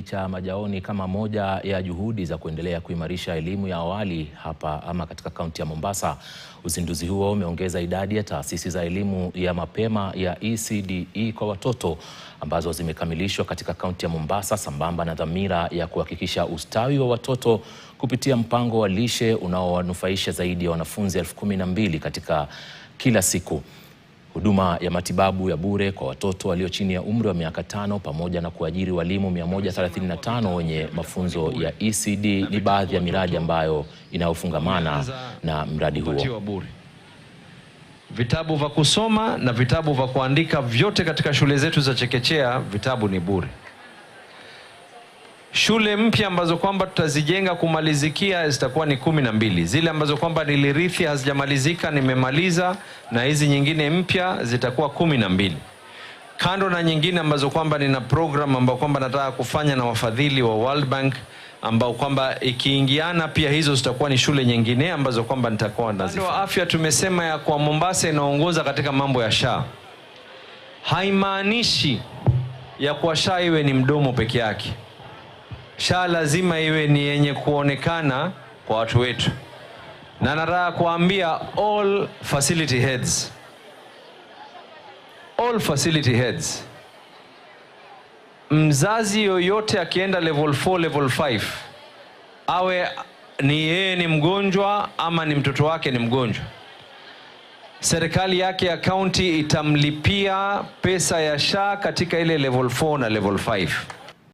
cha Majaoni kama moja ya juhudi za kuendelea kuimarisha elimu ya awali hapa ama katika kaunti ya Mombasa. Uzinduzi huo umeongeza idadi ya taasisi za elimu ya mapema ya ECDE kwa watoto ambazo zimekamilishwa katika kaunti ya Mombasa, sambamba na dhamira ya kuhakikisha ustawi wa watoto kupitia mpango wa lishe unaowanufaisha zaidi ya wanafunzi 12,000 katika kila siku. Huduma ya matibabu ya bure kwa watoto walio chini ya umri wa miaka 5 pamoja na kuajiri walimu 135 wenye mafunzo ya ECD ni baadhi ya miradi ambayo inayofungamana na mradi huo. Vitabu vya kusoma na vitabu vya kuandika vyote katika shule zetu za chekechea, vitabu ni bure. Shule mpya ambazo kwamba tutazijenga kumalizikia zitakuwa ni 12. Zile ambazo kwamba nilirithi hazijamalizika nimemaliza, na hizi nyingine mpya zitakuwa 12. Kando na nyingine ambazo kwamba nina program ambao kwamba nataka kufanya na wafadhili wa World Bank, ambao kwamba ikiingiana pia hizo zitakuwa ni shule nyingine ambazo kwamba nitakuwa nazifanya. Kwa afya tumesema ya kwa Mombasa inaongoza katika mambo ya SHA. Haimaanishi ya kwa SHA iwe ni mdomo peke yake. SHA lazima iwe ni yenye kuonekana kwa watu wetu. Na nataka kuambia all facility heads, mzazi yoyote akienda level 4, level 5, awe ni yeye ni mgonjwa ama ni mtoto wake ni mgonjwa, serikali yake ya county itamlipia pesa ya SHA katika ile level 4 na level 5.